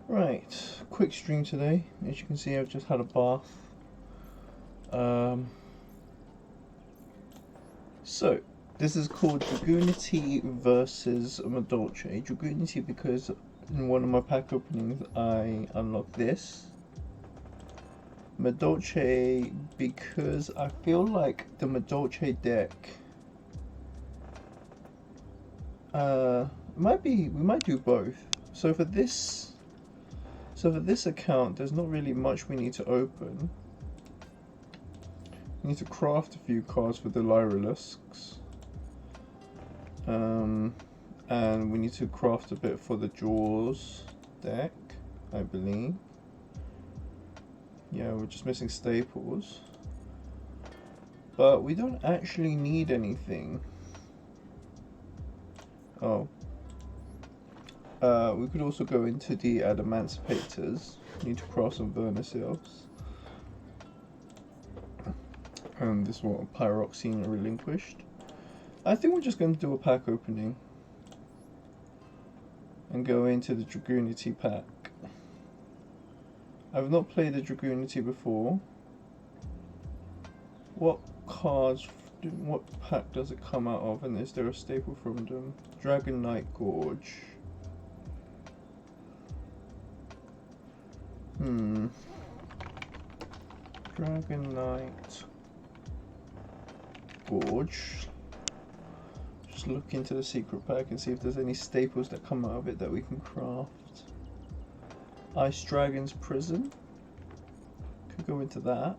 Right, quick stream today. As you can see, I've just had a bath. So, this is called Dragunity versus Madolche. Dragunity because in one of my pack openings I unlocked this. Madolche because I feel like the Madolche deck we might do both. So for this account, there's not really much we need to open. We need to craft a few cards for the Lyrilusks. And we need to craft a bit for the Jaws deck, I believe. Yeah, we're just missing staples. But we don't actually need anything. Oh. We could also go into the Adamantimators. We need to craft some Vernaseals. And this one, Pyroxene Relinquished. I think we're just going to do a pack opening. And go into the Dragunity pack. I've not played the Dragunity before. What cards, what pack does it come out of? And is there a staple from them? Dragonite Gorge. Dragonite Gorge. Just look into the secret pack and see if there's any staples that come out of it that we can craft. Ice Dragon's Prison. Could go into that.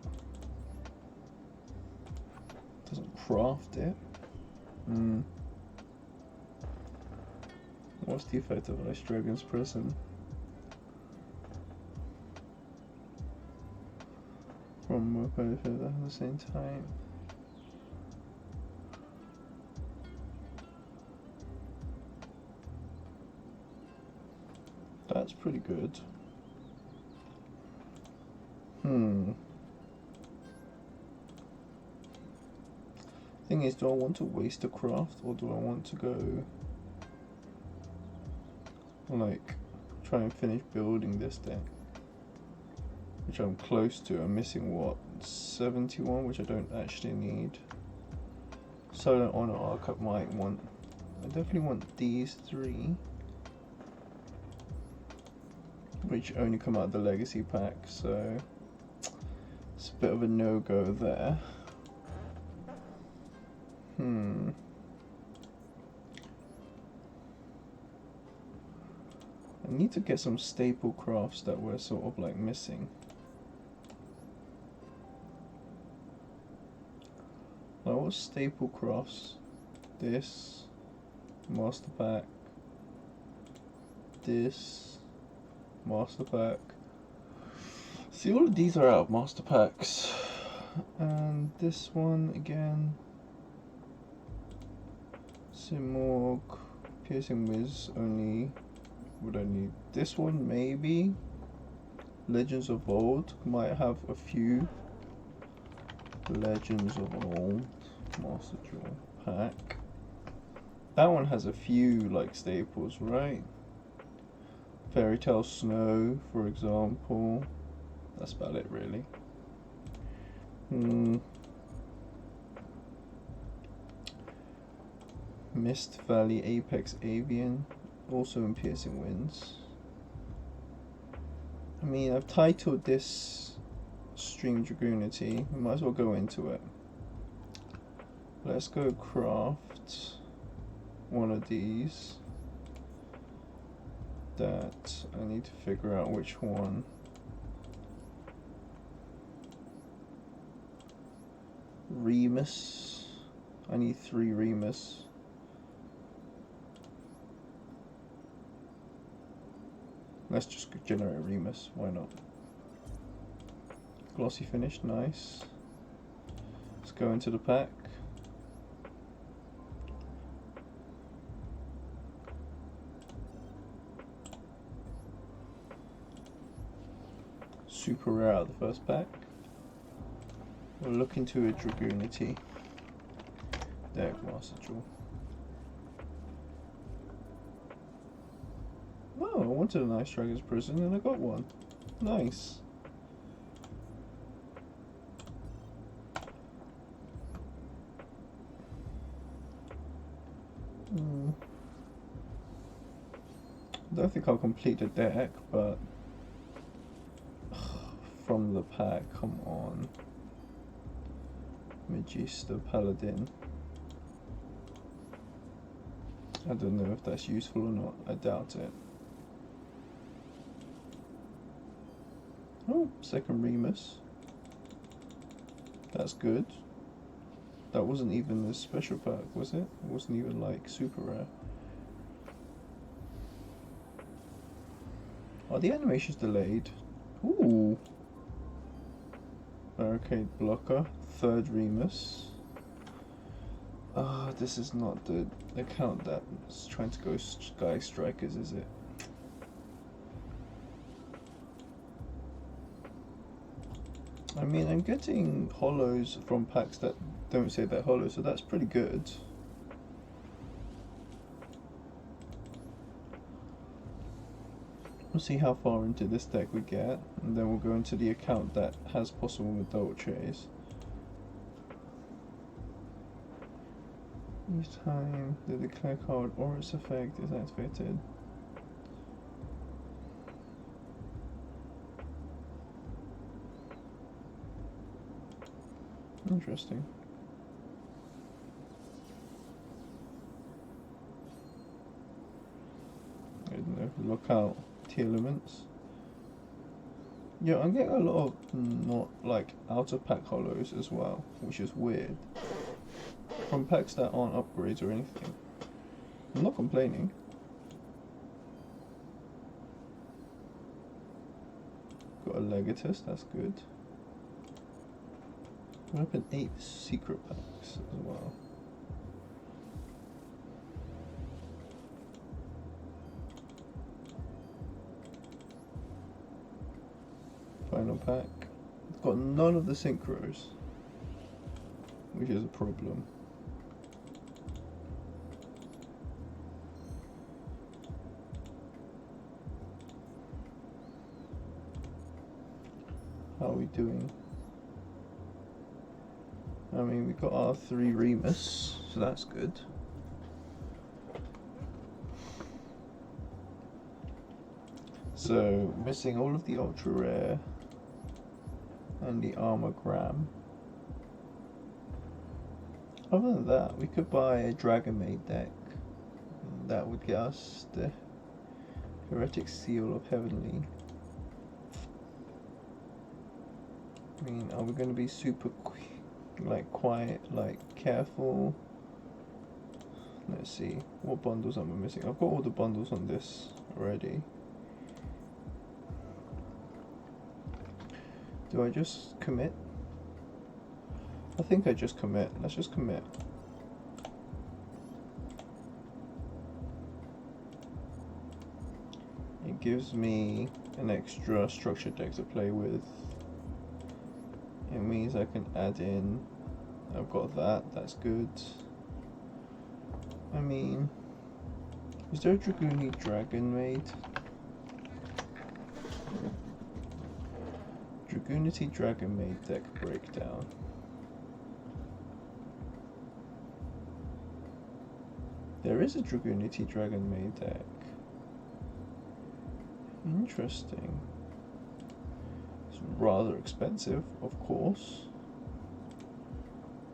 Doesn't craft it. What's the effect of Ice Dragon's Prison? From both at the same time. That's pretty good. Thing is, do I want to waste a craft or do I want to go like try and finish building this deck? Which I'm close to. I'm missing what? 71, which I don't actually need. Silent Honor Arc I might want. I definitely want these three, which only come out of the Legacy pack, so it's a bit of a no-go there. I need to get some staple crafts that we're sort of like missing. Like what staple crafts? This master pack. This master pack. See, all of these are out of master packs. And this one again. Simorg, Piercing Wiz only. Would I need this one? Maybe. Legends of Old might have a few. Legends of Old Master Jewel pack. That one has a few like staples, right? Fairy Tale Snow, for example. That's about it, really. Mist Valley Apex Avian, also in Piercing Winds. I mean, I've titled this stream Dragunity. We might as well go into it. Let's go craft one of these. That I need to figure out which one. Remus. I need 3 Remus. Let's just generate Remus, why not? Glossy finish, nice. Let's go into the pack. Super rare out of the first pack. We'll look into a Dragunity deck, Master Jewel. Oh, wanted a nice Dragon's Prison and I got one. Nice. I don't think I'll complete the deck, but from the pack, come on. Magister Paladin. I don't know if that's useful or not. I doubt it. Oh, second Remus. That's good. That wasn't even the special pack, was it? It wasn't even like super rare. Are the animations delayed? Ooh. Barricade blocker. Third Remus. Ah, this is not the account that's trying to go Sky Strikers, is it? I mean, I'm getting hollows from packs that don't say they're hollow, so that's pretty good. We'll see how far into this deck we get, and then we'll go into the account that has possible Madolches. Each time the declare card or its effect is activated. Interesting. I don't know, look out elements. Yeah, I'm getting a lot of not like out of pack hollows as well, which is weird. From packs that aren't upgrades or anything. I'm not complaining. Got a Legatus, that's good. I opened 8 secret packs as well. Final pack. It's got none of the synchros, which is a problem. How are we doing? I mean, we got our 3 Remus, so that's good. So, missing all of the ultra rare and the armogram. Other than that, we could buy a Dragon Maid deck. That would get us the Heretic Seal of Heavenly. I mean, are we going to be super quiet, careful? Let's see, what bundles am I missing? I've got all the bundles on this already. Do I just commit? I think I just commit. Let's just commit. It gives me an extra structure deck to play with. It means I can add in. I've got that, that's good. I mean, is there a Dragunity Dragon Maid? Dragunity Dragon Maid deck breakdown. There is a Dragunity Dragon Maid deck. Interesting. It's rather expensive, of course.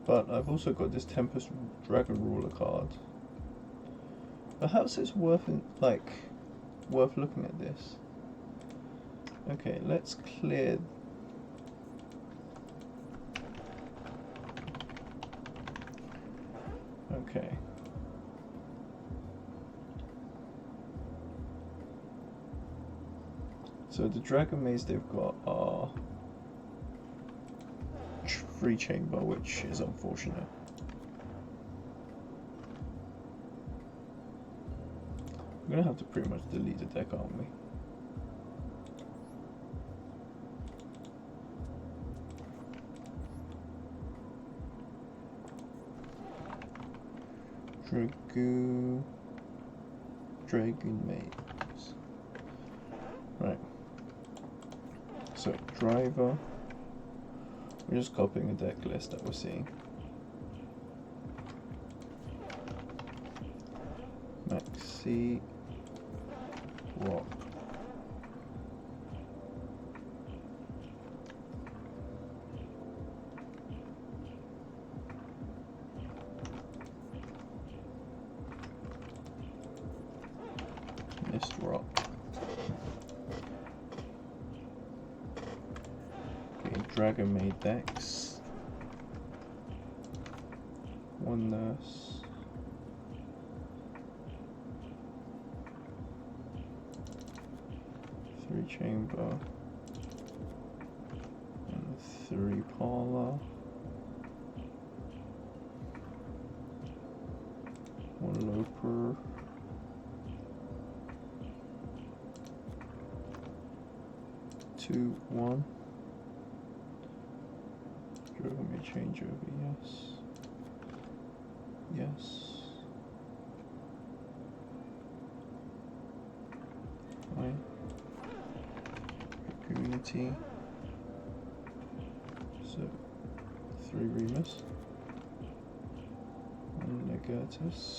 But I've also got this Tempest Dragon Ruler card. Perhaps it's worth looking at this. Okay, let's clear. Okay. So the Dragon Maze they've got are free chamber, which is unfortunate. We're gonna have to pretty much delete the deck, aren't we? Dragon Maze. So driver. We're just copying a deck list that we're seeing. Maxi Rock. Mist Rock. Okay, Dragon Maid decks. One Nurse. Three Chamber. And 3 Parlor. 1 Loper. 2, 1. Dragon Maid changeover, yes. Yes. Fine. Dragunity. So 3 Remus. 1 Legatus.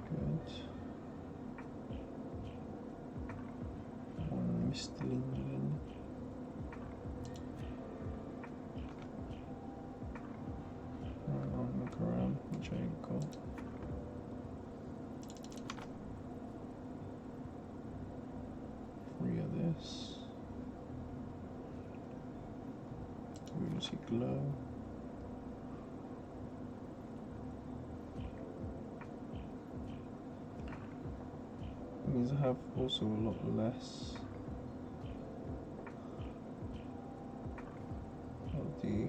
Good. 1 Mistling. I'll look around, which I ain't got. Of this. Lunacy Glow. It means I have also a lot less of the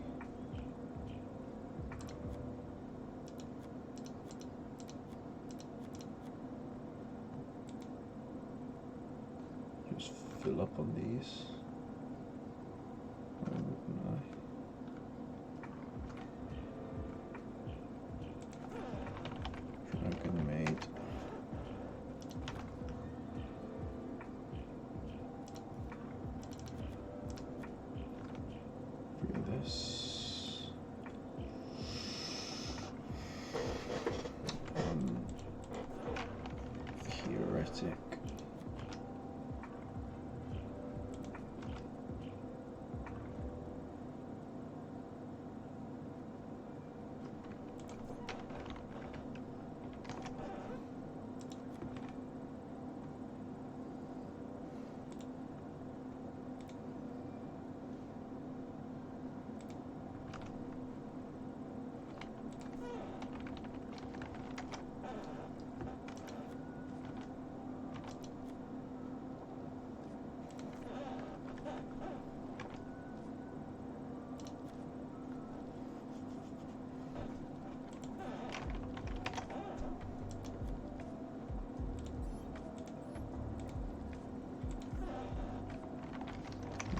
just fill up on these. Why wouldn't I? Dragon Maid. Free of this. Theoretic.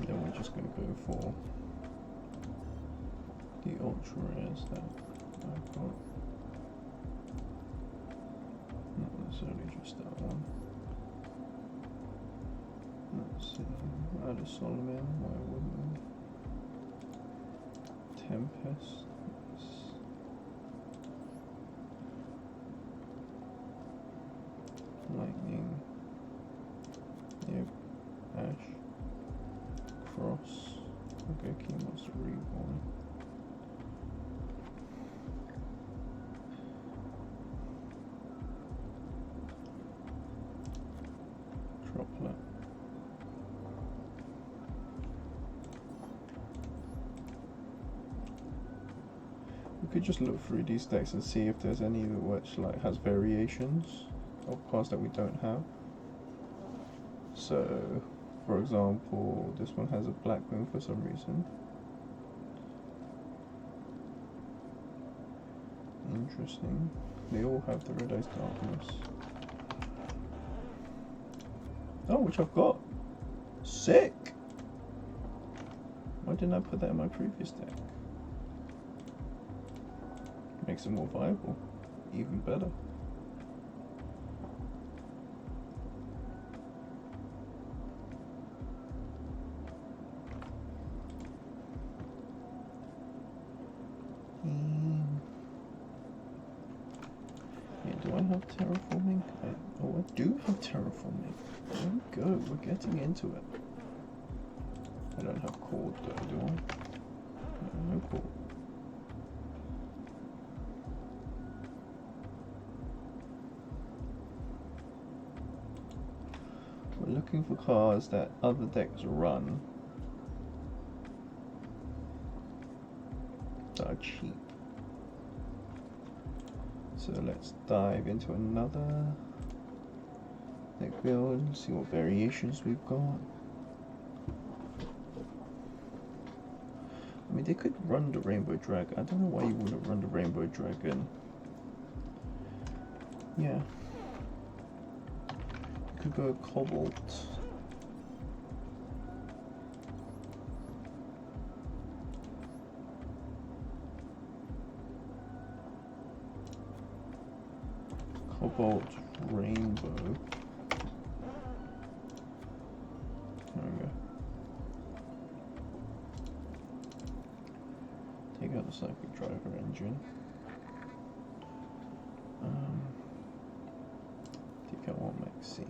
Then we're just going to go for the ultra rares that I've got. Not necessarily just that one. Let's see. Add a Solomon, why wouldn't we? Tempest. Lightning. Yep. Ash. Cross. Okay, Monster Reborn. Droplet. We could just look through these decks and see if there's any which like has variations of cards that we don't have. So, for example, this one has a black wing for some reason. Interesting. They all have the Red Eyes Darkness. Oh, which I've got. Sick! Why didn't I put that in my previous deck? Makes it more viable. Even better. I have terraforming? Oh, I do have terraforming. There we go, we're getting into it. I don't have cord though, do I? No cord. We're looking for cars that other decks run that are cheap. So let's dive into another deck build and see what variations we've got. I mean, they could run the Rainbow Dragon. I don't know why you wouldn't run the Rainbow Dragon. Yeah. You could go Cobalt. Cobalt Rainbow. There we go. Take out the Psychic Driver engine. Take out one Maxi.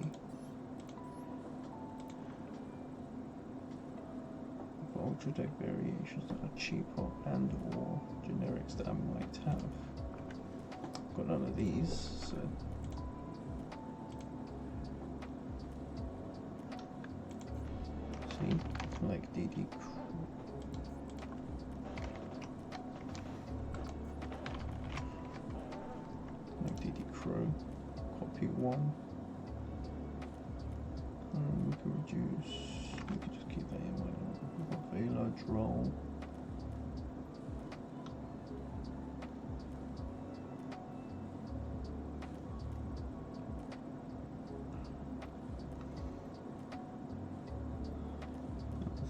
For Ultra Deck variations that are cheaper and or generics that I might have. Got none of these, so see, like DD Crow, copy one. We can reduce, we can just keep that in mind. We've got Vela, Droll.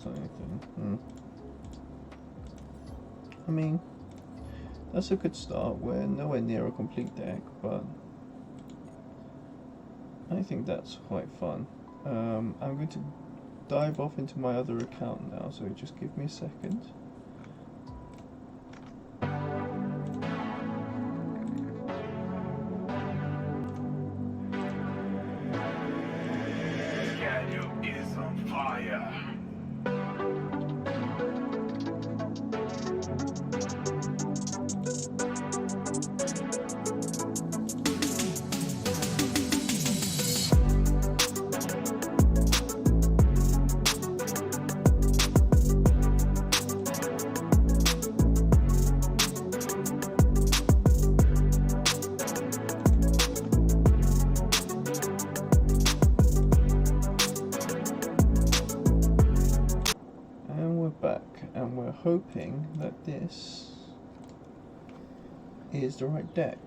Anything. I mean, that's a good start. We're nowhere near a complete deck, but I think that's quite fun. I'm going to dive off into my other account now, so just give me a second. Is on fire. And we're hoping that this is the right deck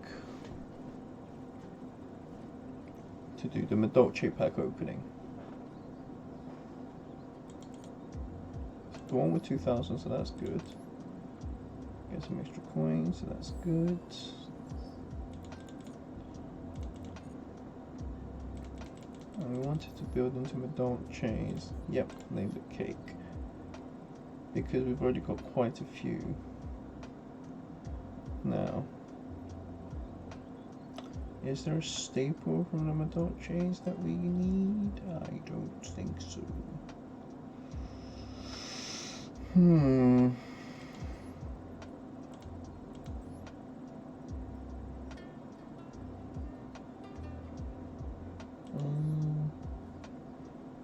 to do the Madolche pack opening. The one with 2,000, so that's good. Get some extra coins, so that's good. And we wanted to build into Madolche's. Yep, named it Cake. Because we've already got quite a few now. Is there a staple from the Madolche's that we need? I don't think so.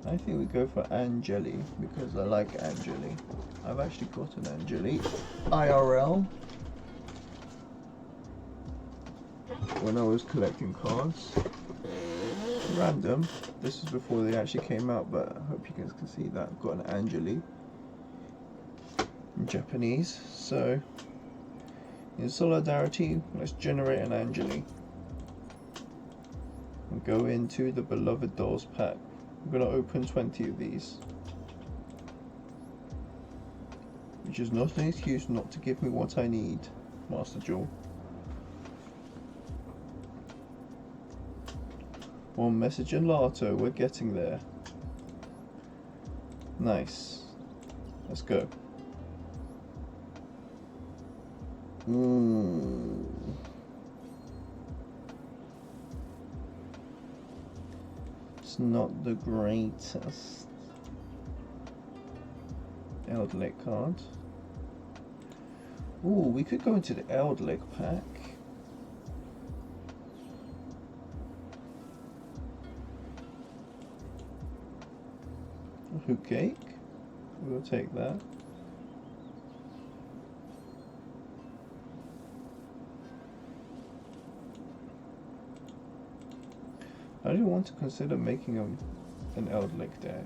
I think we go for Angeli because I like Angeli. I've actually got an Angeli IRL when I was collecting cards. Random. This is before they actually came out, but I hope you guys can see that I've got an Angeli in Japanese. So in solidarity, let's generate an Angeli and go into the Beloved Dolls pack. I'm going to open 20 of these, which is not an excuse not to give me what I need, Master Jewel. One message in Lato, we're getting there. Nice. Let's go. It's not the greatest. Eldlik card. Ooh, we could go into the Eldlik pack. Hook cake. We'll take that. I do want to consider making an Eldlik deck.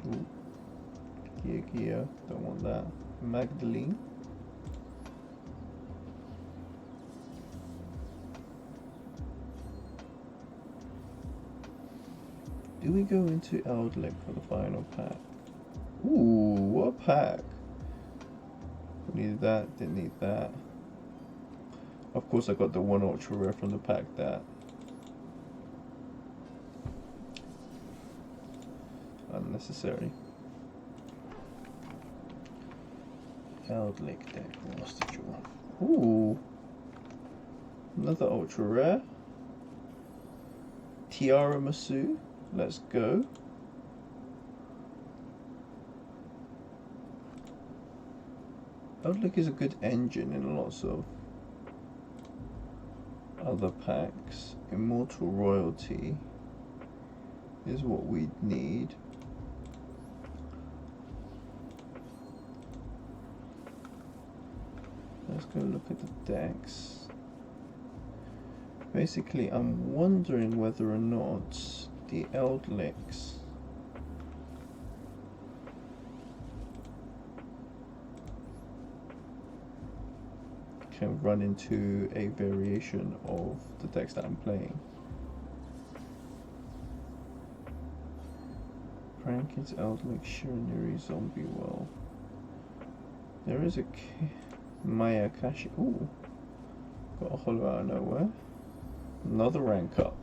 Ooh. Gia, don't want that. Magdalene. Do we go into Eldlik for the final pack? Ooh, what a pack! We needed that, didn't need that. Of course, I got the one ultra rare from the pack that. Unnecessary. Eldlik deck, what's the draw? Ooh, another ultra rare. Tiara Masu, let's go. Eldlik is a good engine in lots of other packs. Immortal Royalty is what we need. Let's go look at the decks. Basically, I'm wondering whether or not the Eldliks can run into a variation of the decks that I'm playing. Frankie's Eldlik Shiranuri Zombie Well. There is a Maya Kashi. Ooh, got a holo out of nowhere. Another rank up.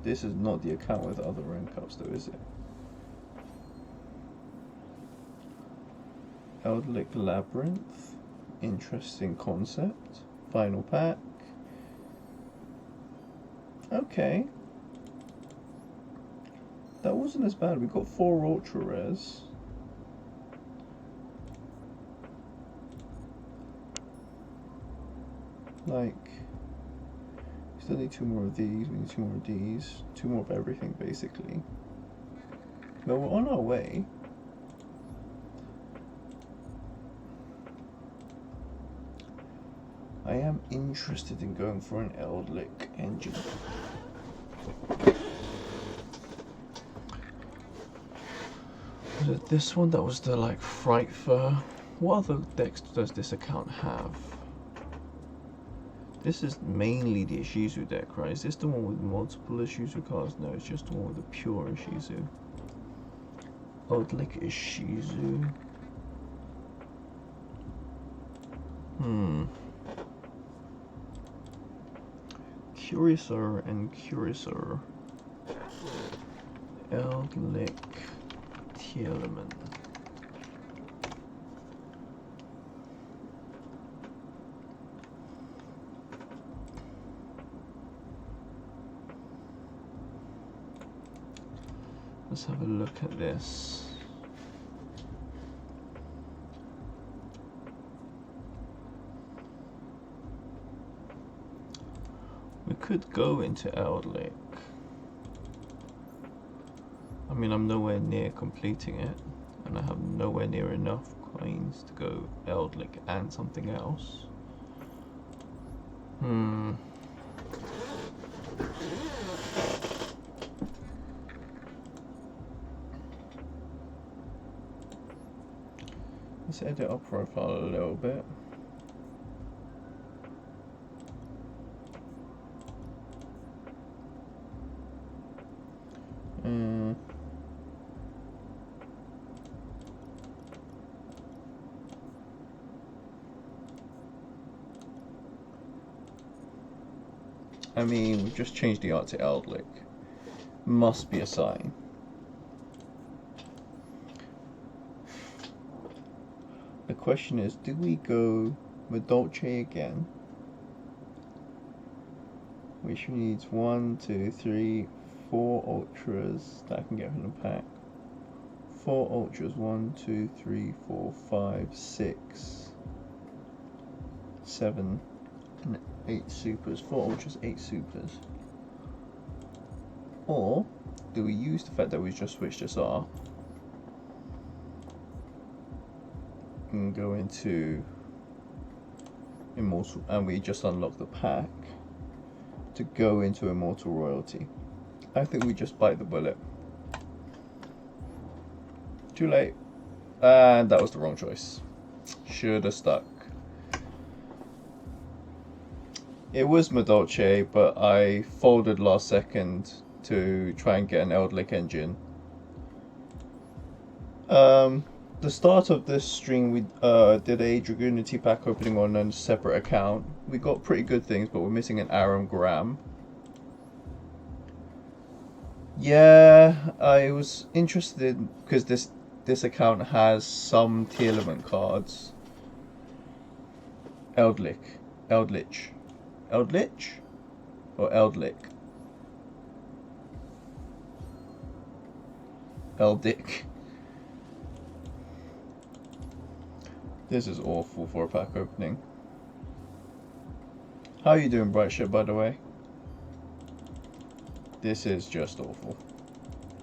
This is not the account with other rank ups though, is it? Eldlik Labyrinth. Interesting concept. Final pack. Okay. That wasn't as bad. We got 4 ultra rares. Like, we still need 2 more of these, we need 2 more of these, 2 more of everything basically. But we're on our way. I am interested in going for an Eldlik engine. Was it this one that was the like Fright Fur? What other decks does this account have? This is mainly the Ishizu deck, right? Is this the one with multiple Ishizu cards? No, it's just the one with the pure Ishizu. Eldlik Ishizu. Curiouser and Curiouser. Eldlik Teeleman. Let's have a look at this. We could go into Eldlik. I mean, I'm nowhere near completing it, and I have nowhere near enough coins to go Eldlik and something else. Let's edit our profile a little bit. I mean, we've just changed the art to Eldlik. Must be a sign. The question is, do we go Madolche again? which needs 1, 2, 3, 4 ultras that I can get from the pack. 4 ultras, 1, 2, 3, 4, 5, 6, 7, and 8 supers. 4 ultras, 8 supers. Or do we use the fact that we just switched this off and go into Immortal, and we just unlock the pack to go into Immortal Royalty? I think we just bite the bullet. Too late. And that was the wrong choice. Should have stuck. It was Madolche, but I folded last second to try and get an Eldlick engine. The start of this stream, we did a Dragunity pack opening on a separate account. We got pretty good things, but we're missing an Aram Gram. Yeah, I was interested because this account has some Tearlament cards. Eldlich, or Eldlick? Eldick. This is awful for a pack opening. How are you doing, Bright Ship, by the way? This is just awful.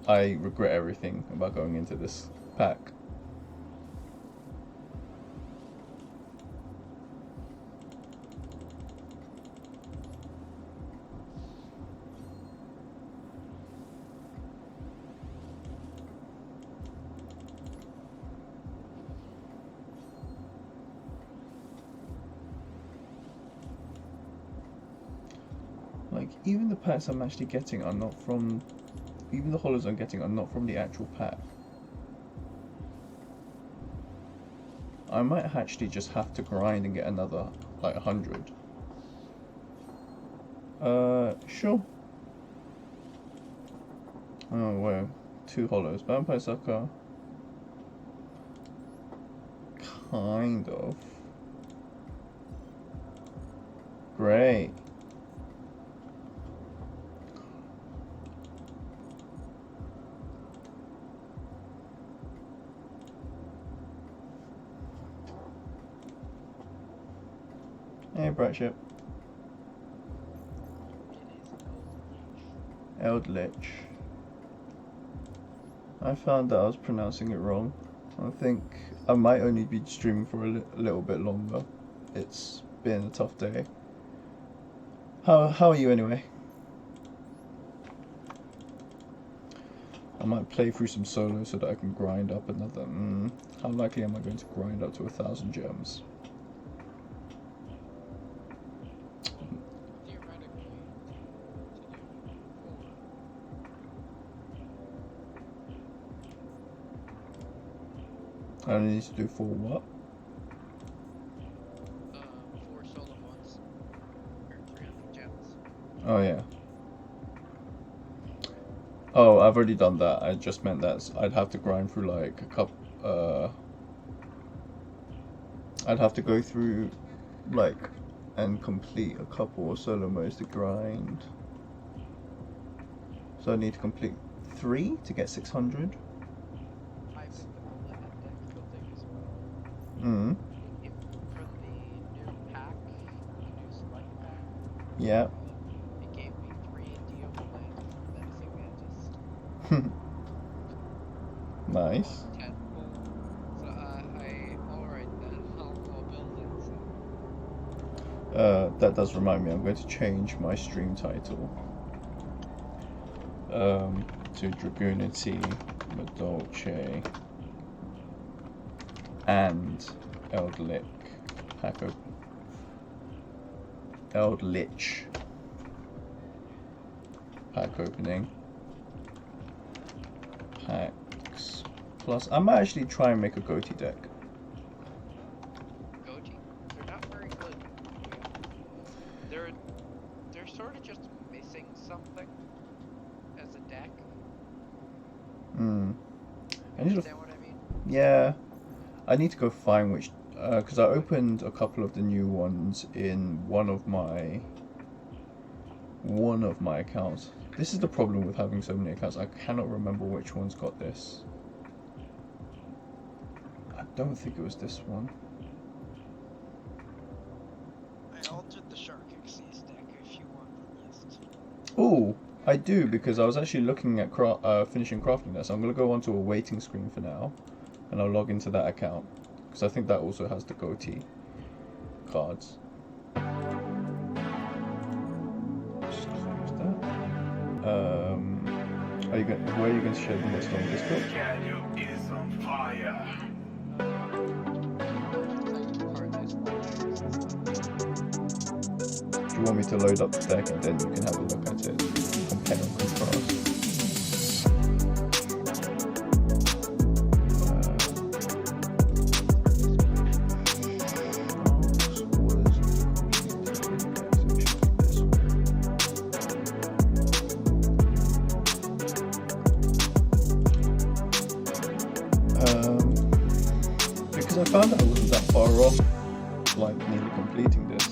I regret everything about going into this pack. Like, even the packs I'm actually getting are not from... Even the holos I'm getting are not from the actual pack. I might actually just have to grind and get another, like, 100. Sure. Oh, wow. 2 holos. Vampire Sucker. Kind of. Great. Hey, Bright Ship. Eldlich. I found that I was pronouncing it wrong. I think I might only be streaming for a little bit longer. It's been a tough day. How are you anyway? I might play through some solo so that I can grind up another... how likely am I going to grind up to 1,000 gems? I only need to do 4 what? 4 solo ones. Or 300 gems. Oh yeah. Oh, I've already done that. I just meant that I'd have to grind through like a couple. I'd have to go through like and complete a couple of solo modes to grind. So I need to complete 3 to get 600. I think the limit difficulty as well. Mm. If for the new pack, the new select pack, Yeah. it gave me 3 Dio Menacing Mantis. Nice. 10 gold. So alright then, I'll build it. So. That does remind me, I'm going to change my stream title to Dragunity, Madolche, and Eldlich pack open. Eldlich pack opening. Packs plus. I might actually try and make a Goatee deck. Goji? They're not very good. They're sort of just missing something as a deck. I need to, Understand what I mean? yeah, I need to go find which, because I opened a couple of the new ones in one of one of my accounts. This is the problem with having so many accounts. I cannot remember which one's got this. I don't think it was this one. I altered the Shark XC stack if you want the list. Oh, I do, because I was actually looking at finishing crafting this. I'm going to go onto a waiting screen for now, and I'll log into that account, because I think that also has the goatee cards. Just close that. Where are you going to share the list on Discord? Daniel is on fire. Do you want me to load up the deck and then you can have a look at it, compare and contrast? Because I found that I wasn't that far off, like nearly completing this.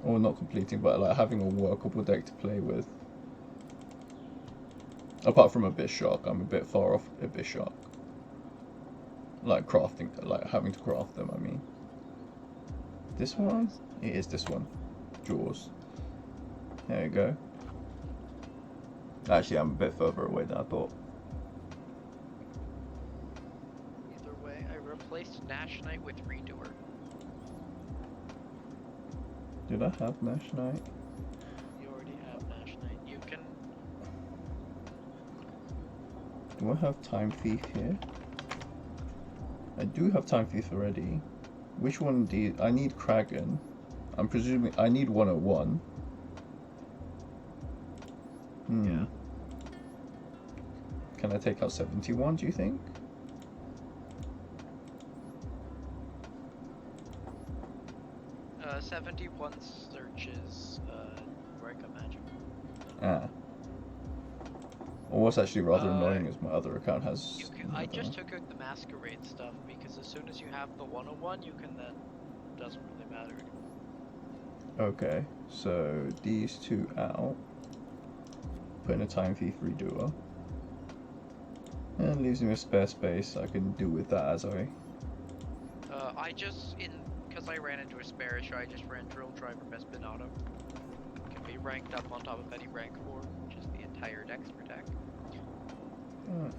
Or not completing, but like having a workable deck to play with. Apart from Abyss Shark, I'm a bit far off Abyss Shark. Like crafting, like having to craft them, I mean. This one? It is this one. Jaws. There you go. Actually, I'm a bit further away than I thought. Either way, I replaced Nash Knight with Redoer. Did I have Nash Knight? You already have Nash Knight. You can... Do I have Time Thief here? I do have Time Thief already. Which one do you... I need Kraken. I'm presuming... I need 101. Yeah. Can I take out 71, do you think? Uh, 71 searches, Breaker Magic. Ah. Well, what's actually rather annoying is my other account has... I just took out the Masquerade stuff, because as soon as you have the 101, you can then... Doesn't really matter anymore. Okay, so these two out. Put in a Time Thief Redoer. And leaves me a spare space I can do with that as I... I just, because I ran into a spare issue, I just ran Drill Driver Vespinato. Can be ranked up on top of any rank 4, which is the entire Dexter deck.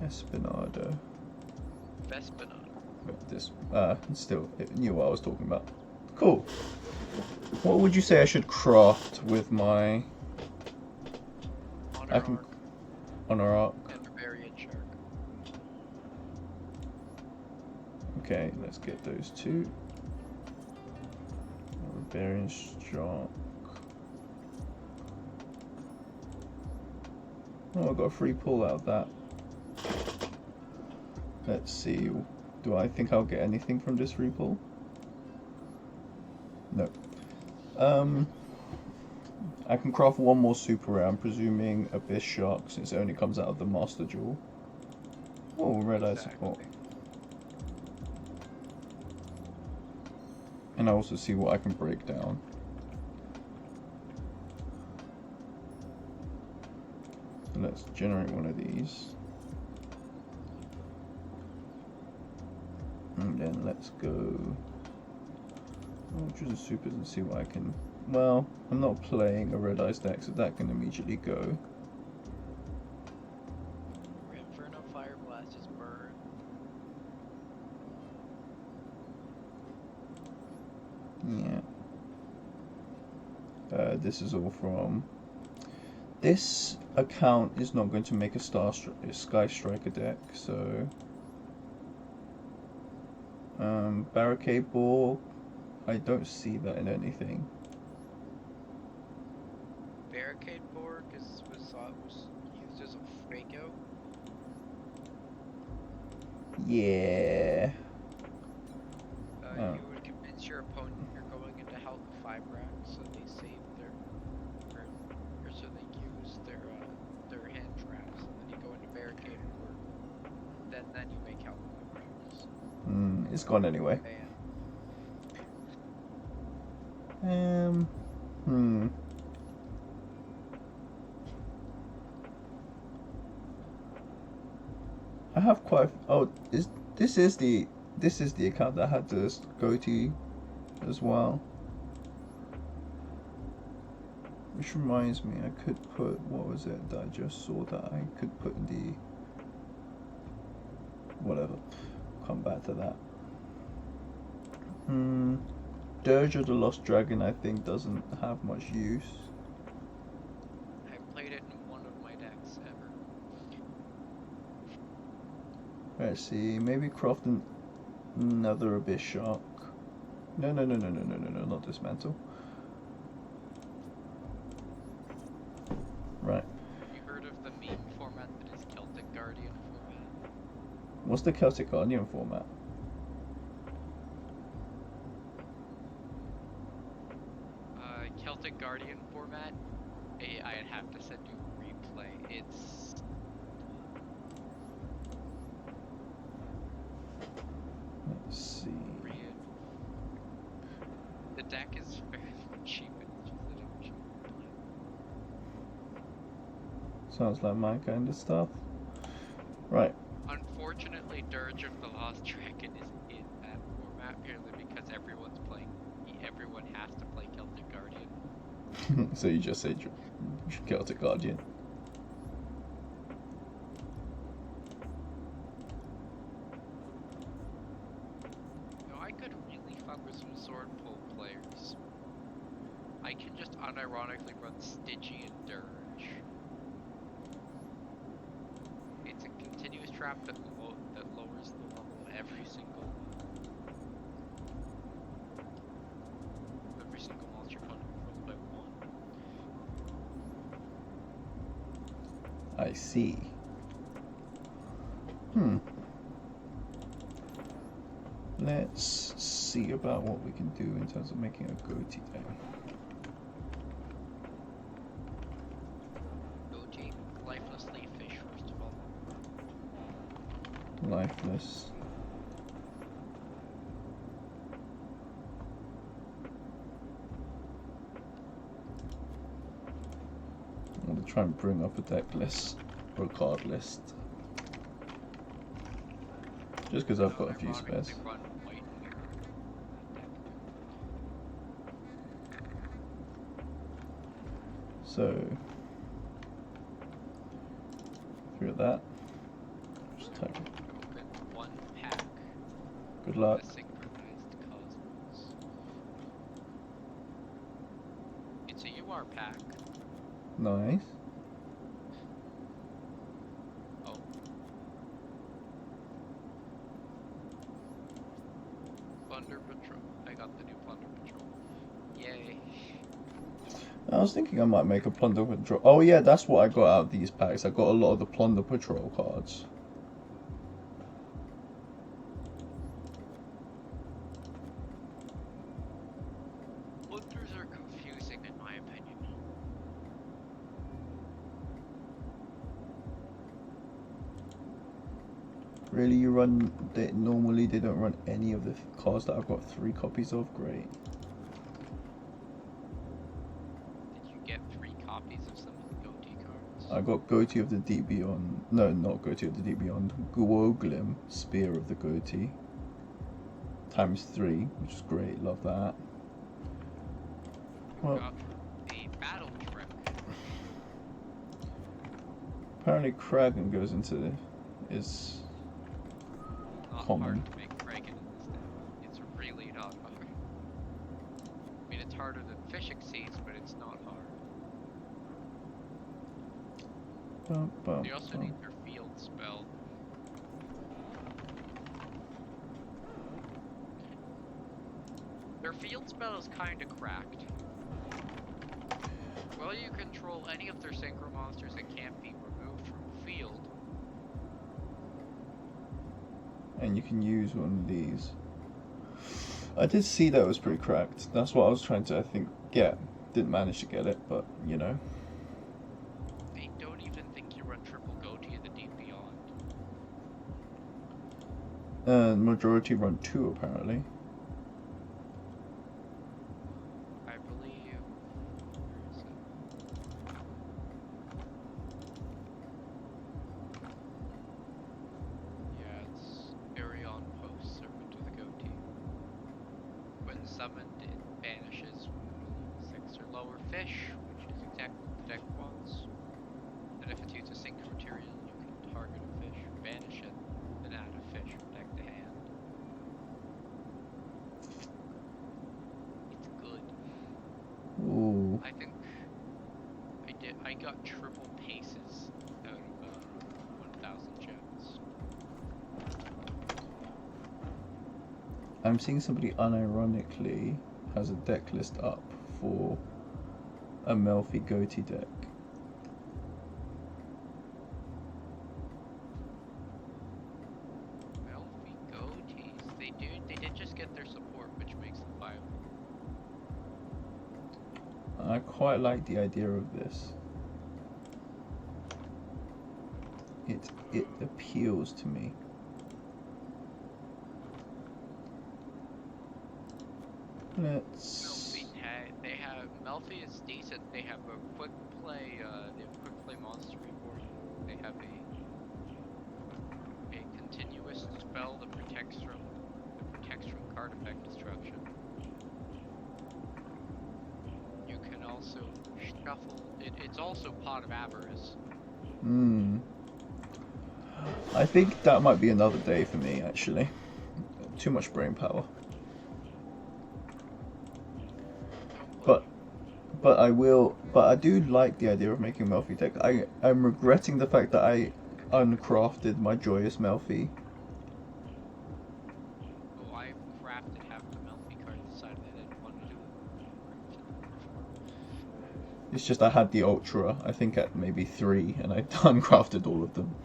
Espinado. Vespinato. But this, still, it knew what I was talking about. Cool. What would you say I should craft with my... Honor Arc. And Barbarian Shark. Okay, let's get those two. Barbarian Shark. Oh, I got a free pull out of that. Let's see. Do I think I'll get anything from this free pull? No. I can craft one more super rare. I'm presuming Abyss Shark, since it only comes out of the Master Jewel. Oh, red eye support. And I also see what I can break down. So let's generate one of these. And then let's go... I'll choose a supers and see what I can... Well, I'm not playing a Red Eyes deck, so that can immediately go. Inferno Fire Blast is burn. Yeah. This is all from... This account is not going to make a Sky Striker deck, so... Barricade Ball, I don't see that in anything. Barricade Board was used as a fake out. Yeah. You would convince your opponent you're going into Health 5 racks, so they save their, or so they use their hand traps, and then you go into Barricade Board. Then you make Health 5 racks. It's gone anyway. Hmm. I have quite. Oh, this is the account that had this goatee as well. Which reminds me, I could put, what was it that I just saw that I could put in the, whatever, come back to that. Dirge of the Lost Dragon I think doesn't have much use. I played it in one of my decks ever. Let's see, maybe craft another Abyss Shark. No, not Dismantle. Right. Have you heard of the meme format that is Celtic Guardian format? What's the Celtic Guardian format? Celtic Guardian format, I'd have to send you a replay. It's... Let's see. The deck is very cheap and it's just little cheap to play. Sounds like my kind of stuff. Right. Unfortunately, Dirge of the Lost Dragon is in that format purely because everyone's playing. Everyone has to play Celtic Guardian. So you just say Celtic Guardian. No, I could really fuck with some sword pull players. I can just unironically run Stitchy and Dirge. It's a continuous trap that lowers the level of every single monster controlled by one. I see. Let's see about what we can do in terms of making a goatee deck. Goatee, lifeless leaf fish first of all. Lifeless. I'm going to try and bring up a deck list or a card list. Just because I've got a few spares. So, through that, just type. Open one pack. Good luck. The synchronized cosmos. It's a UR pack. Nice. Oh. Plunder Patrol. I got the new Plunder Patrol. Yay. I was thinking I might make a Plunder Patrol. Oh yeah, that's what I got out of these packs. I got a lot of the Plunder Patrol cards. Plunders are confusing in my opinion. Really, you run? Normally they don't run any of the cards that I've got 3 copies of. Great. Did you get 3 copies of some of the Goatee cards? I got Goatee of the Deep Beyond. No, not Goatee of the Deep Beyond. Guoglim, Spear of the Goatee. ×3, which is great. Love that. Well, Got the Madolche. apparently Kragan goes into is Not common. hard to make Kraken in this deck. It's really not hard. I mean, it's harder than Fish Exceeds, but it's not hard. You also need their field spell. Their field spell is kinda cracked. Well, you control any of their synchro monsters that can't be removed from the field. And you can use one of these. I did see that it was pretty cracked. That's what I was trying to, I think, get. Didn't manage to get it, but you know. I don't even think you run triple Goatee in the Deep Beyond. Majority run 2 apparently. I believe summoned, it banishes 6 or lower fish, which is exactly what the deck wants. And if it's used as synchro material, you can target a fish, banish it, then add a fish from deck to hand. It's good. Ooh. I think I got triple paces out of 1,000 gems. I'm seeing somebody unironically has a deck list up for a Melfi Goatee deck. Melfi Goatees, they did just get their support, which makes them viable. I quite like the idea of this. It appeals to me. Let's. Melfi is decent. They have a quick play. They have quick play monster reward. They have a continuous spell that protects from card effect destruction. You can also shuffle. It's also Pot of Avarice. I think that might be another day for me, actually. Too much brain power. But I do like the idea of making a Melfi deck. I'm regretting the fact that I uncrafted my Joyous Melfi. Oh, I crafted half the Melfi card, decided I didn't want to do it. It's just I had the Ultra, I think at maybe 3, and I uncrafted all of them.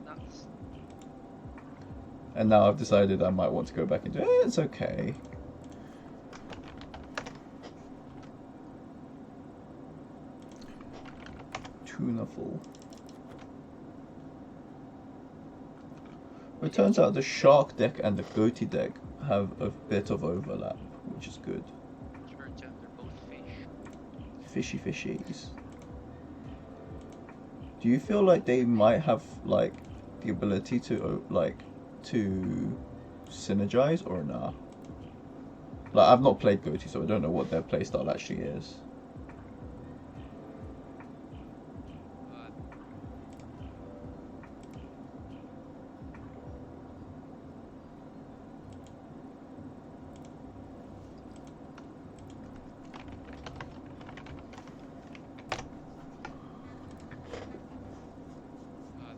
Nuts. And now I've decided I might want to go back into it. It's okay. Tunaful. It turns out the Shark deck and the Goatee deck have a bit of overlap, which is good. Turns out they're both fish. Fishy fishies. Do you feel like they might have like the ability to synergize or nah? Like I've not played Goatee, so I don't know what their playstyle actually is.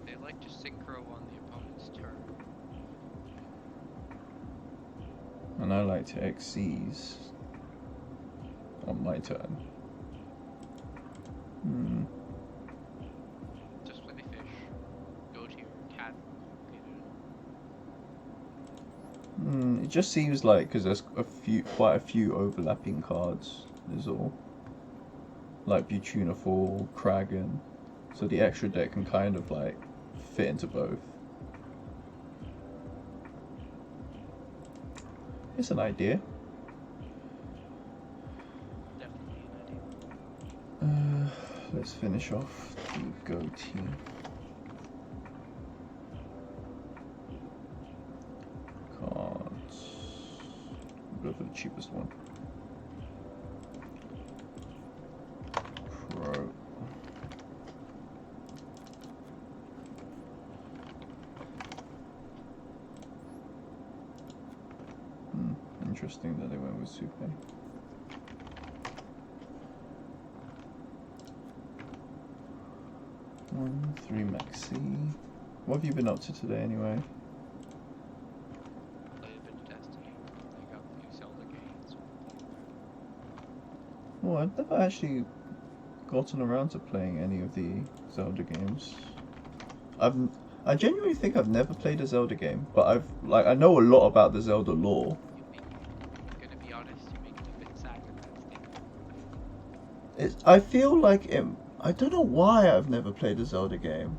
They like to synchro on the opponent's turn. And I like to Xyz on my turn. Just play fish. Go to your cat. It just seems like because there's quite a few overlapping cards is all. Like Butunafall, Kragan, so the extra deck can kind of like fit into both. It's an idea. Definitely an idea. Let's finish off the Goatee. Cards. Go for the cheapest one. Pro. Interesting that they went with Supe. One, 3 Maxi. What have you been up to today anyway? Played a bit of Destiny. I got a few Zelda games. Oh, I've never actually gotten around to playing any of the Zelda games. I genuinely think I've never played a Zelda game, but I know a lot about the Zelda lore. I'm gonna be honest, you make me a bit sad with that statement. I feel like I don't know why I've never played a Zelda game.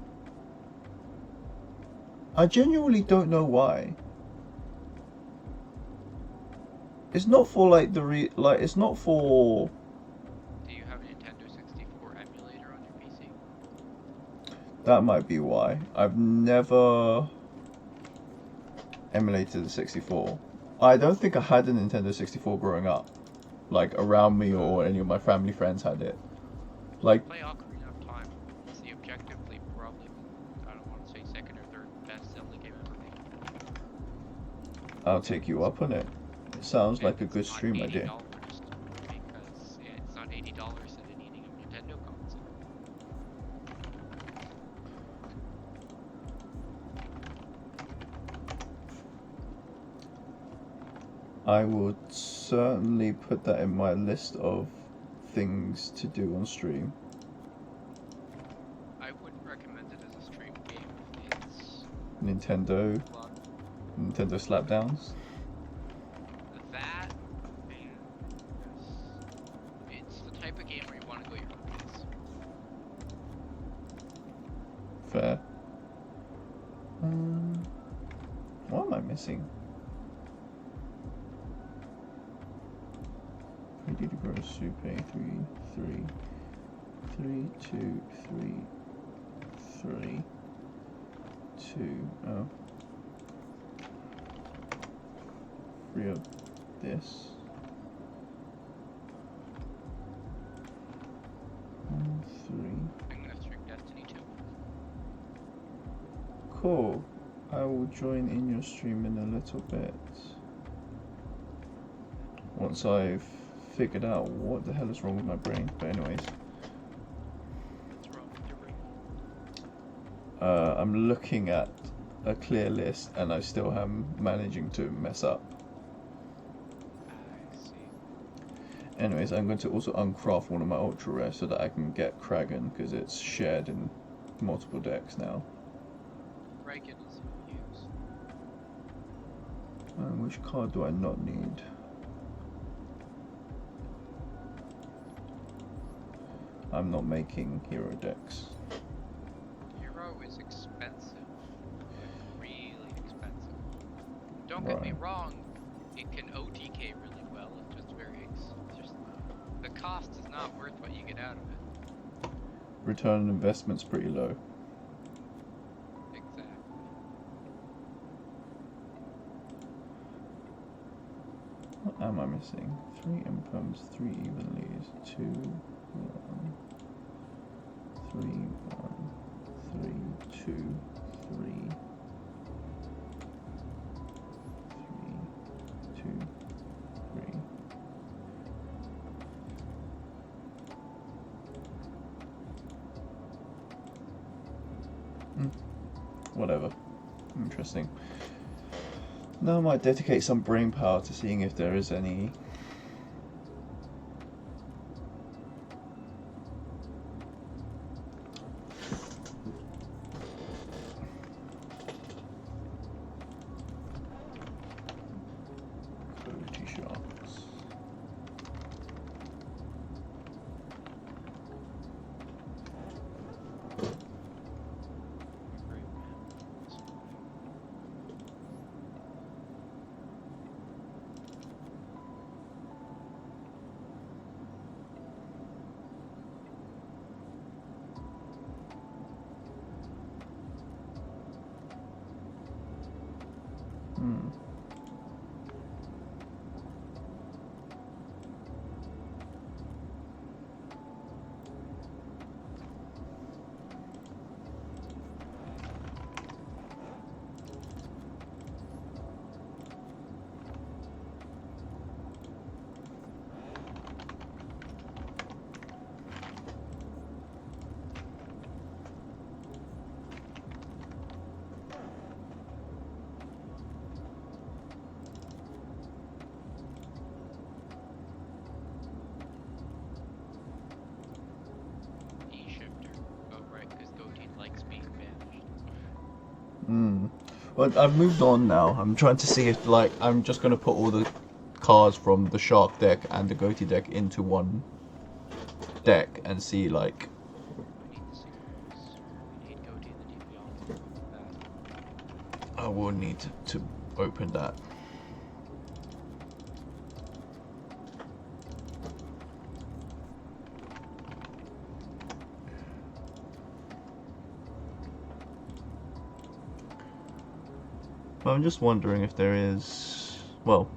I genuinely don't know why. It's not for like it's not for. Do you have a Nintendo 64 emulator on your PC? That might be why. I've never emulated the 64. I don't think I had a Nintendo 64 growing up. Like, around me or any of my family friends had it. Like, Play Ocarina of Time. It's the objectively probably, I don't want to say second or third best Zelda game ever made. I'll take you up on it. It sounds like a It's good not stream idea. $80 because it's not $80 into needing a Nintendo console. I would certainly put that in my list of things to do on stream. I wouldn't recommend it as a stream game. It's Nintendo fun. Nintendo slapdowns. That and it's the type of game where you want to go your own pace. Fair. What am I missing? Did you grow Super 3, 3, 3, 2, 3, 3, 2, oh. 3 of this. 1, 3. I'm gonna stream Destiny 2. Cool. I will join in your stream in a little bit. Once I've figured out what the hell is wrong with my brain. But anyways. What's wrong with your brain? I'm looking at a clear list and I still am managing to mess up. I see. Anyways, I'm going to also uncraft one of my ultra rare so that I can get Kragan because it's shared in multiple decks now. Reagan is used. Which card do I not need? I'm not making hero decks. Hero is expensive. Really expensive. Don't get me Right. wrong, it can OTK really well. It's just just the cost is not worth what you get out of it. Return on investment's pretty low. Exactly. What am I missing? 3 imperms, 3 evenlies, 2, 1, 3, 1, 3, 2, 3, 3, 2, 3. Whatever. Interesting. Now I might dedicate some brain power to seeing if there is any Coyote sharks. Great. Hmm. E-shifter. Oh right, because Goatee likes being banished. Well, I've moved on now. I'm trying to see if, like, I'm just going to put all the cards from the Shark deck and the Goatee deck into one deck and see, like, I need the secrets. We need Goatee in the deep beyond to open that. I will need to open that. But I'm just wondering if there is Well,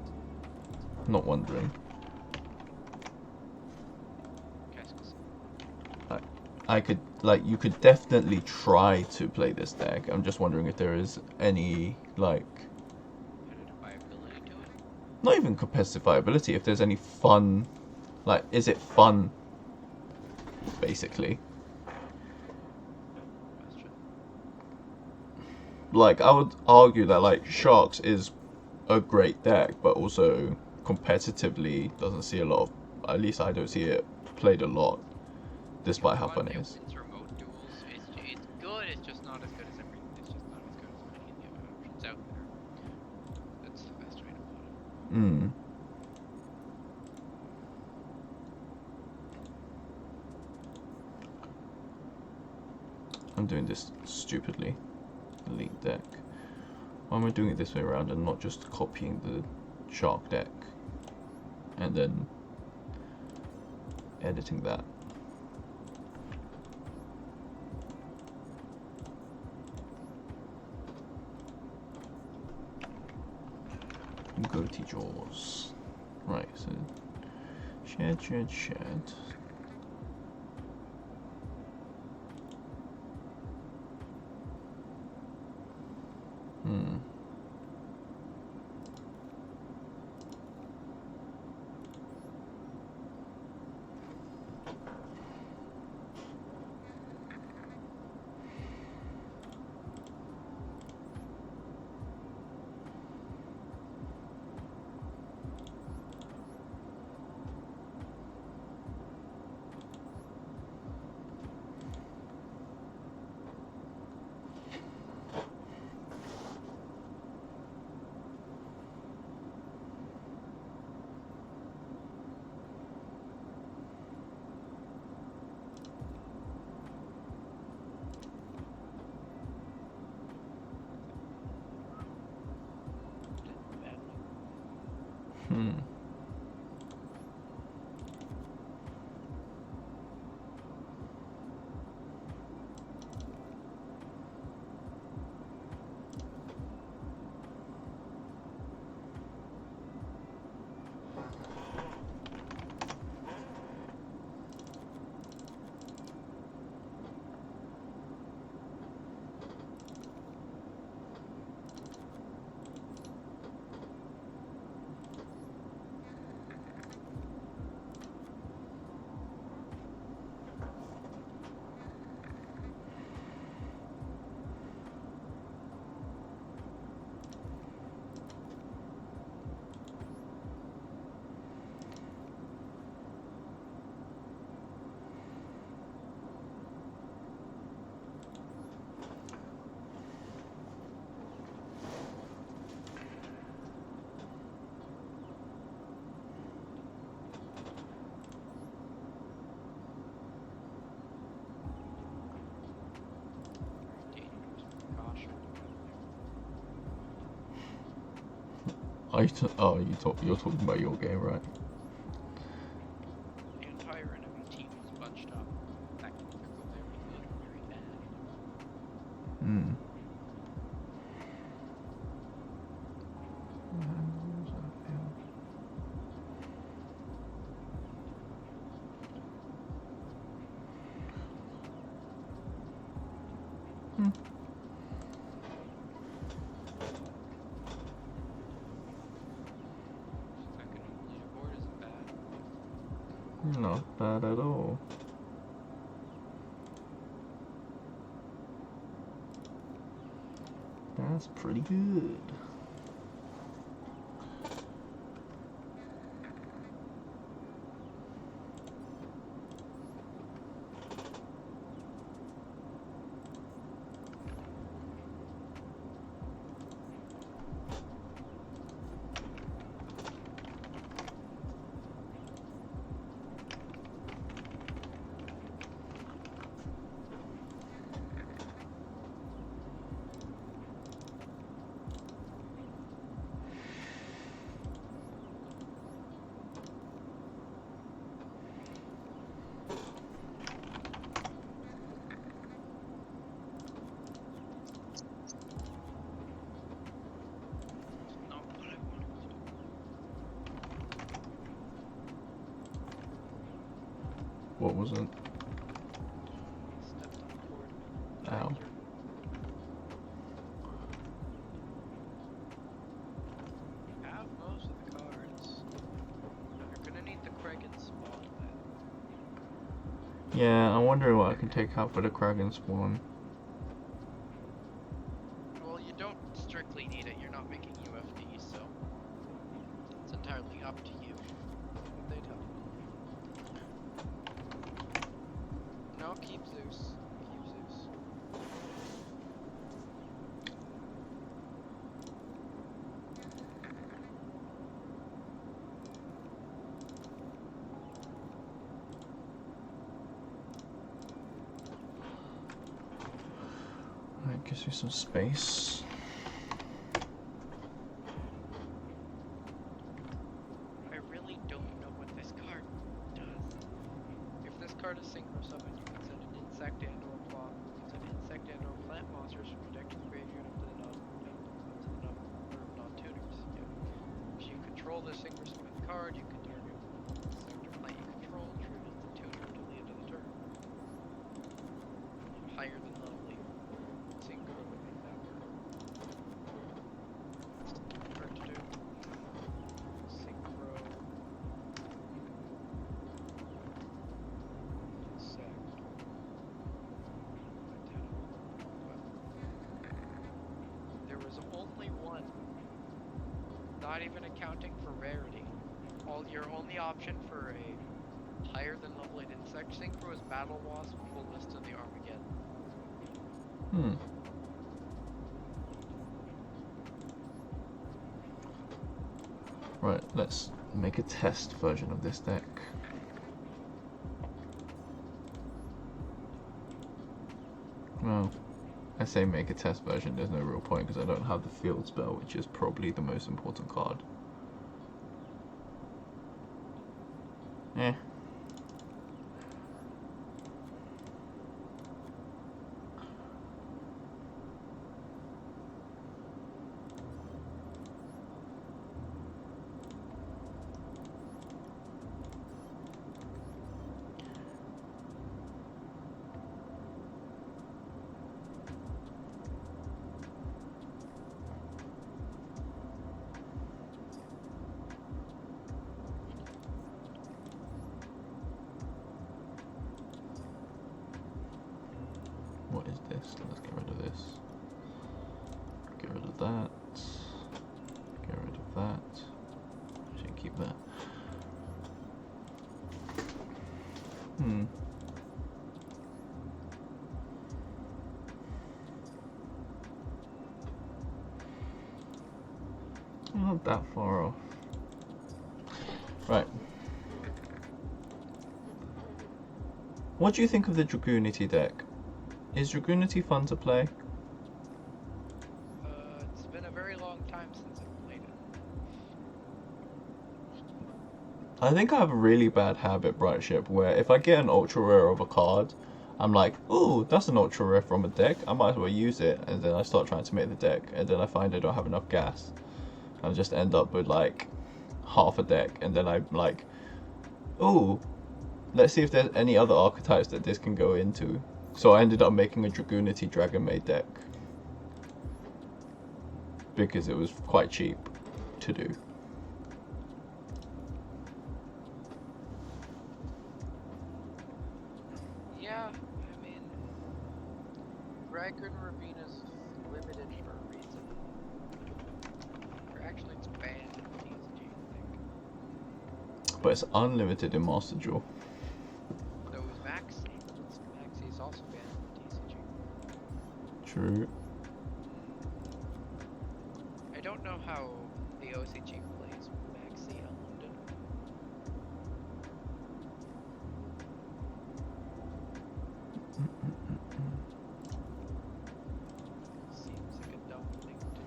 not wondering. I could, like, you could definitely try to play this deck. I'm just wondering if there is any, like, Competitive viability to it? not even competitive viability, if there's any fun, like, is it fun, basically? Question. Like, I would argue that, like, Sharks is a great deck, but also competitively doesn't see a lot of, at least I don't see it played a lot, despite how fun it is. Wins remote duels. It's good. It's just not as good as every. It's just not as good as many of the other options out there. That's the best way to put it. Hmm. I'm doing this stupidly. Elite deck. Why am I doing it this way around and not just copying the Shark deck and then editing that? Goatee Jaws. Right, so shed. You're talking about your game, right? The entire enemy team was bunched up. That can either go very good or very bad. Second on the leaderboard isn't bad. Not bad at all. That's pretty good. What wasn't? Stepped on the cord. Ow. Have most of the cards. You're gonna need the Kraken spawn then. Yeah, I'm wondering what I can take out for the Kraken spawn. Well, you don't strictly need it. You're not making UFD, so it's entirely up to you. What they tell you. No, keep Zeus. Keep Zeus. That gives me some space. I really don't know what this card does. If this card is synchro summon, you can send an insect and or plant. You can send insect and or plant monsters from your deck to the graveyard up to the non-tuners. Yeah. If you control the synchro summon card, you can target insect or plant you control, treat it as a tuner until the end of the turn. Higher than lovely. Synchro would make that work. Hard to do. Synchro. Insect. There was only one. Not even accounting for rarity. Your only option for a higher than level 8 insect synchro is Battle Wasp, full list of the Armageddon. Hmm. Right, let's make a test version of this deck. Well, I say make a test version, there's no real point because I don't have the field spell, which is probably the most important card. Eh. What is this? Let's get rid of this. Get rid of that. Get rid of that. Actually, keep that. Not that far off. Right. What do you think of the Dragunity deck? Is Dragunity fun to play? It's been a very long time since I've played it. I think I have a really bad habit, Brightship, where if I get an ultra rare of a card, I'm like, ooh, that's an ultra rare from a deck, I might as well use it, and then I start trying to make the deck, and then I find I don't have enough gas. I just end up with like half a deck, and then I'm like, ooh, let's see if there's any other archetypes that this can go into. So I ended up making a Dragunity Dragon Maid deck because it was quite cheap to do. Yeah, I mean, Dragon Ravina's limited for a reason. Or actually, it's banned in TCG, I think. But it's unlimited in Master Duel. So is Maxi. Maxi is also banned in TCG. True. I don't know how the OCG plays with Maxi unlimited. Seems like a dumb thing to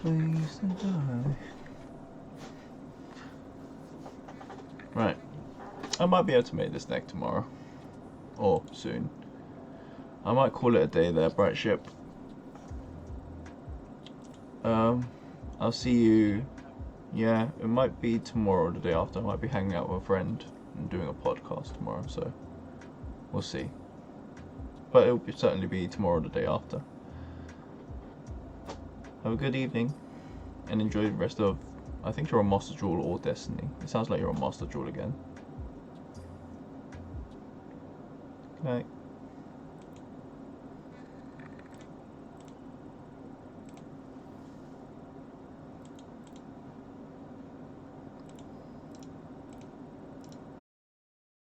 do. Right. I might be able to make this deck tomorrow. Or soon. I might call it a day there, Brightship. I'll see you. Yeah, it might be tomorrow or the day after. I might be hanging out with a friend. doing a podcast tomorrow, so we'll see. But it'll certainly be tomorrow or the day after. Have a good evening, and enjoy the rest of... I think you're on Master Duel or Destiny. It sounds like you're on Master Duel again. Good night.